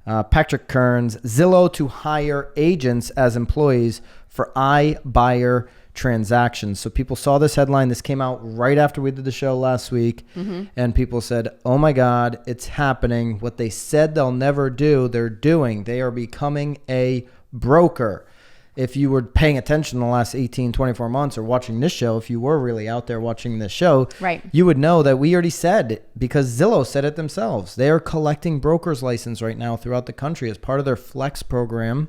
Patrick Kearns, Zillow to hire agents as employees for iBuyer transactions. So people saw this headline. This came out right after we did the show last week. And people said, oh my God, it's happening. What they said they'll never do, they're doing. They are becoming a broker. If you were paying attention in the last 18, 24 months or watching this show, if you were really out there watching this show, right, you would know that we already said it because Zillow said it themselves. They are collecting broker's license right now throughout the country as part of their Flex program,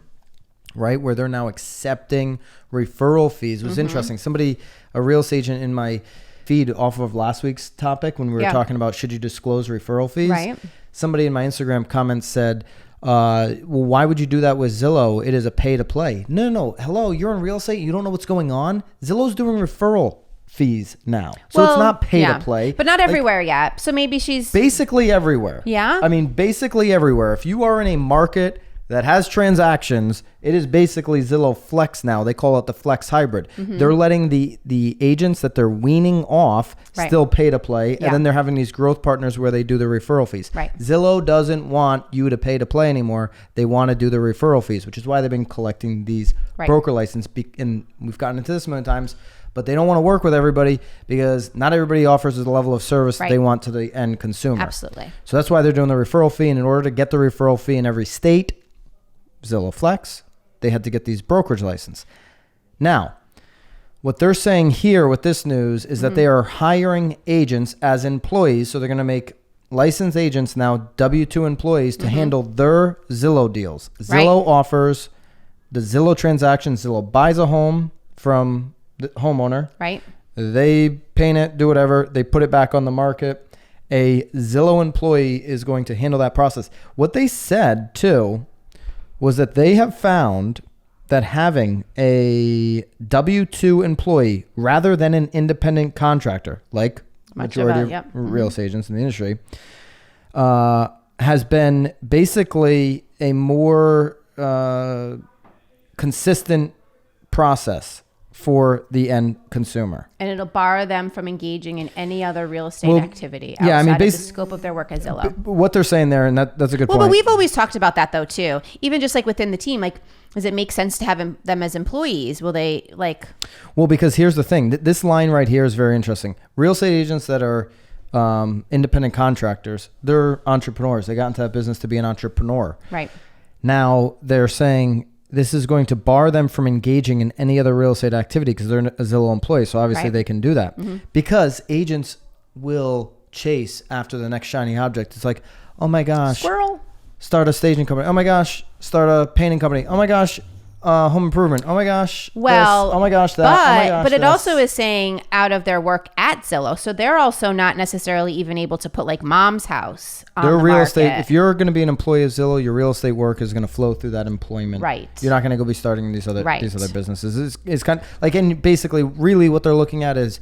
right, where they're now accepting referral fees. It was interesting. Somebody, a real estate agent in my feed off of last week's topic when we were talking about should you disclose referral fees, right, somebody in my Instagram comments said, well, why would you do that with Zillow? It is a pay to play. No. Hello, you're in real estate. You don't know what's going on. Zillow's doing referral fees now. So it's not pay to play. But not everywhere yet. So maybe she's... Basically everywhere. Yeah? I mean, basically everywhere. If you are in a market that has transactions, it is basically Zillow Flex now. They call it the Flex Hybrid. They're letting the agents that they're weaning off still pay to play. And then they're having these growth partners where they do the referral fees. Right. Zillow doesn't want you to pay to play anymore. They want to do the referral fees, which is why they've been collecting these broker license. And we've gotten into this many times, but they don't want to work with everybody because not everybody offers the level of service that they want to the end consumer. Absolutely. So that's why they're doing the referral fee. And in order to get the referral fee in every state, Zillow Flex, they had to get these brokerage license. Now, what they're saying here with this news is that they are hiring agents as employees. So they're going to make licensed agents now, W-2 employees, to handle their Zillow deals. Zillow offers the Zillow transaction. Zillow buys a home from the homeowner. Right. They paint it, do whatever. They put it back on the market. A Zillow employee is going to handle that process. What they said, too, was that they have found that having a W-2 employee rather than an independent contractor, like majority of real estate agents in the industry, has been basically a more consistent process for the end consumer. And it'll bar them from engaging in any other real estate activity outside of the scope of their work at Zillow. What they're saying there, and that's a good point. Well, but we've always talked about that though too. Even just like within the team, like, does it make sense to have them as employees? Will they like... Well, because here's the thing. This line right here is very interesting. Real estate agents that are independent contractors, they're entrepreneurs. They got into that business to be an entrepreneur. Right. Now they're saying this is going to bar them from engaging in any other real estate activity because they're a Zillow employee. So obviously they can do that because agents will chase after the next shiny object. It's like, oh my gosh, squirrel, start a staging company. Oh my gosh, start a painting company. Oh my gosh, home improvement. Oh my gosh. Well, this. Oh my gosh, that. But, oh my gosh, but it this. also is saying out of their work at Zillow. So they're also not necessarily even able to put like mom's house on their the real market. estate. If you're going to be an employee of Zillow, your real estate work is going to flow through that employment. Right. You're not going to go be starting these other businesses. It's kind of like, and basically really what they're looking at is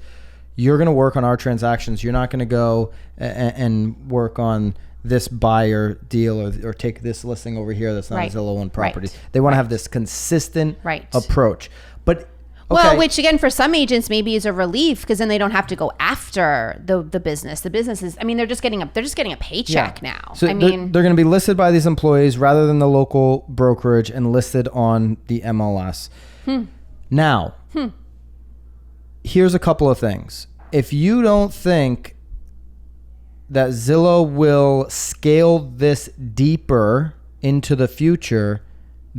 you're going to work on our transactions. You're not going to go and work on this buyer deal or take this listing over here that's not a Zillow owned property. They want to have this consistent approach. But well, which again for some agents maybe is a relief because then they don't have to go after the business. The business is, I mean, they're just getting a paycheck now. So I mean, they're going to be listed by these employees rather than the local brokerage and listed on the MLS. Now, here's a couple of things. If you don't think that Zillow will scale this deeper into the future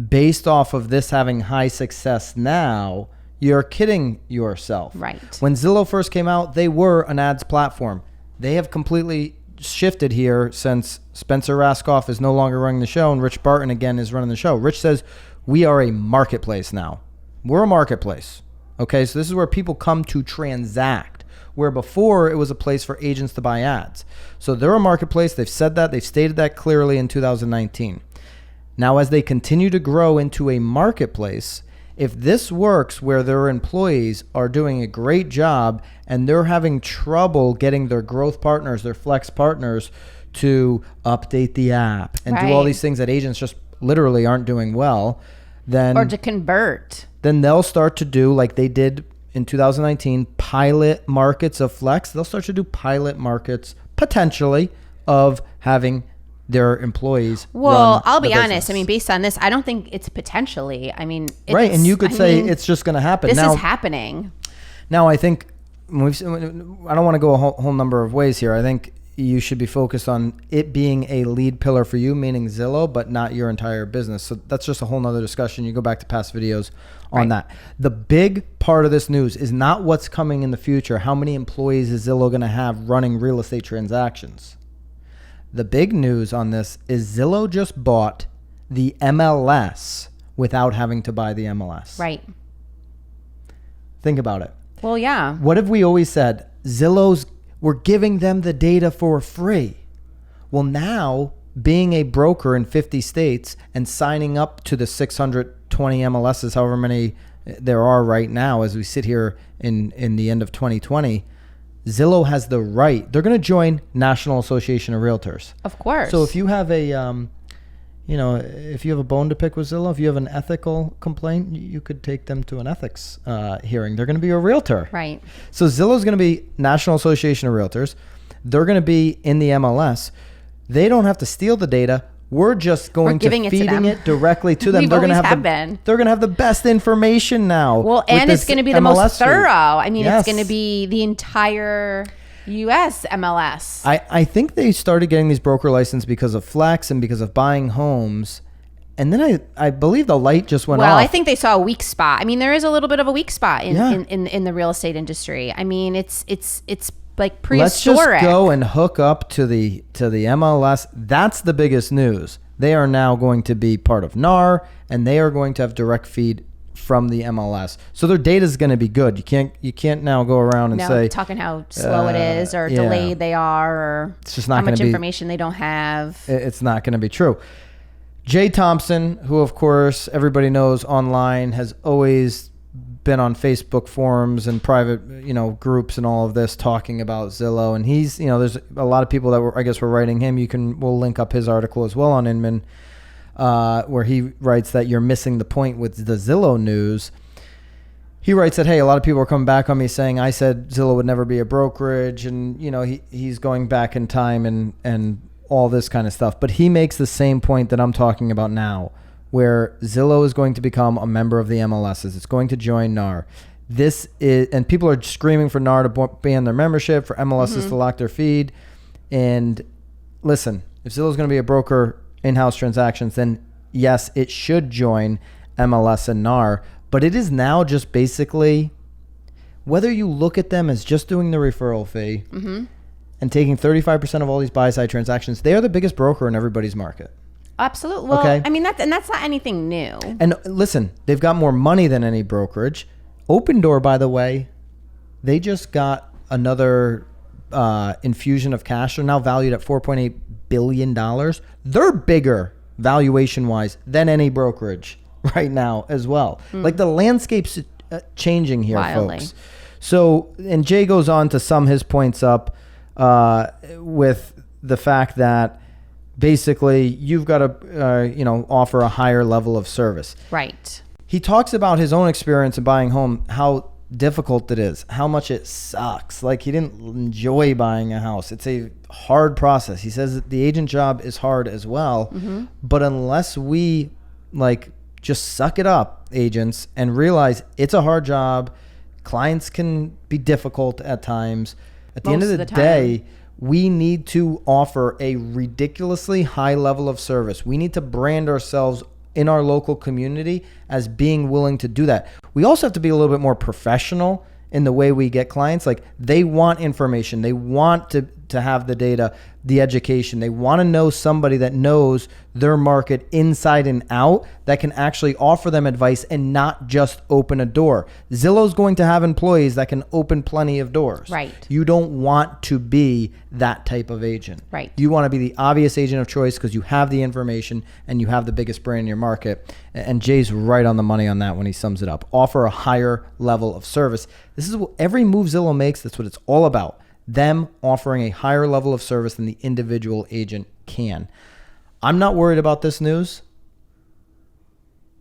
based off of this having high success now, you're kidding yourself. Right. When Zillow first came out, they were an ads platform. They have completely shifted here since Spencer Raskoff is no longer running the show and Rich Barton again is running the show. Rich says, we are a marketplace now. We're a marketplace. Okay, so this is where people come to transact. Where before it was a place for agents to buy ads. So they're a marketplace. They've said that. They've stated that clearly in 2019. Now, as they continue to grow into a marketplace, if this works where their employees are doing a great job and they're having trouble getting their growth partners, their flex partners to update the app and do all these things that agents just literally aren't doing well, then... Or to convert. Then they'll start to do like they did in 2019, pilot markets of Flex. They'll start to do pilot markets potentially of having their employees. Well, run I'll the be honest. business. I mean, based on this, I don't think it's potentially. I mean, Right, and you could say mean, it's just going to happen. This now, is happening. Now, I think I don't want to go a whole number of ways here. I think you should be focused on it being a lead pillar for you, meaning Zillow, but not your entire business. So that's just a whole nother discussion. You go back to past videos on that. The big part of this news is not what's coming in the future. How many employees is Zillow going to have running real estate transactions? The big news on this is Zillow just bought the MLS without having to buy the MLS. Right. Think about it. Well, yeah. What have we always said? We're giving them the data for free. Well, now being a broker in 50 states and signing up to the 620 MLSs, however many there are right now as we sit here in the end of 2020, Zillow has the right. They're going to join National Association of Realtors. Of course. So if you have if you have a bone to pick with Zillow, if you have an ethical complaint, you could take them to an ethics hearing. They're going to be a realtor. Right. So Zillow's going to be National Association of Realtors. They're going to be in the MLS. They don't have to steal the data. We're just going to feeding it directly to them. They're going to have the best information now. Well, and it's going to be the MLS most thorough. I mean, Yes. it's going to be the entire U.S. MLS. I think they started getting these broker licenses because of Flex and because of buying homes. And then I believe the light just went off. Well, I think they saw a weak spot. I mean, there is a little bit of a weak spot in Yeah. in the real estate industry. I mean, it's like Let's prehistoric. just go and hook up to the MLS. That's the biggest news. They are now going to be part of NAR, and they are going to have direct feed from the MLS. So their data is going to be good. You can't now go around and say talking how slow it is or yeah. delayed they are or It's just not how gonna much be- information they don't have. It's not going to be true. Jay Thompson, who of course everybody knows online, has always been on Facebook forums and private, groups and all of this talking about Zillow. And he's, there's a lot of people that were writing him. We'll link up his article as well on Inman, where he writes that you're missing the point with the Zillow news. He writes that, hey, a lot of people are coming back on me saying I said Zillow would never be a brokerage. And, he's going back in time and all this kind of stuff. But he makes the same point that I'm talking about now, where Zillow is going to become a member of the MLSs. It's going to join NAR. And people are screaming for NAR to ban their membership, for MLSs to lock their feed. And listen, if Zillow is going to be a broker in-house transactions, then yes, it should join MLS and NAR. But it is now just basically, whether you look at them as just doing the referral fee and taking 35% of all these buy-side transactions, they are the biggest broker in everybody's market. Absolutely. Well, Okay. I mean, that's not anything new. And listen, they've got more money than any brokerage. Open Door, by the way, they just got another infusion of cash. They're now valued at $4.8 billion. They're bigger valuation-wise than any brokerage right now as well. Like the landscape's changing here, Wildly. folks. So, and Jay goes on to sum his points up with the fact that basically you've got to, offer a higher level of service. Right. He talks about his own experience in buying home, how difficult it is, how much it sucks. Like he didn't enjoy buying a house. It's a hard process. He says that the agent job is hard as well, but unless we just suck it up, agents, and realize it's a hard job, clients can be difficult at times. At the end of the day, we need to offer a ridiculously high level of service. We need to brand ourselves in our local community as being willing to do that. We also have to be a little bit more professional in the way we get clients. Like they want information. They want to have the data, the education. They want to know somebody that knows their market inside and out that can actually offer them advice and not just open a door. Zillow's going to have employees that can open plenty of doors. Right. You don't want to be that type of agent. Right. You want to be the obvious agent of choice because you have the information and you have the biggest brand in your market. And Jay's right on the money on that when he sums it up. Offer a higher level of service. This is what every move Zillow makes. That's what it's all about. Them offering a higher level of service than the individual agent can. I'm not worried about this news.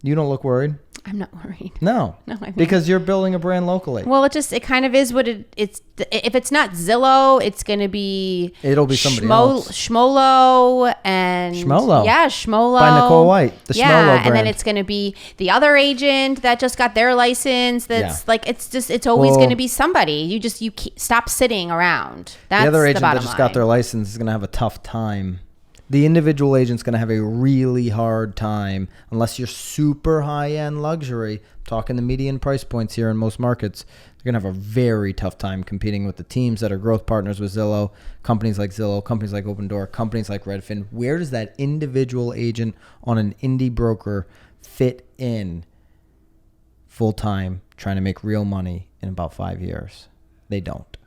You don't look worried? I'm not worried. No, No, I mean, because you're building a brand locally. well, it kind of is what it's. If it's not Zillow, it's going to be. It'll be somebody else. Schmolo and Schmolo. Yeah, Schmolo By Nicole White, the Schmolo brand. and then it's going to be the other agent that just got their license. That's like it's always going to be somebody. You stop sitting around. That's the other agent that bottom just got line. their license is going to have a tough time. The individual agent's going to have a really hard time unless you're super high-end luxury. Talking the median price points here in most markets, they're going to have a very tough time competing with the teams that are growth partners with Zillow, companies like Zillow, companies like Open Door, companies like Redfin. Where does that individual agent on an indie broker fit in full-time trying to make real money in about 5 years? They don't.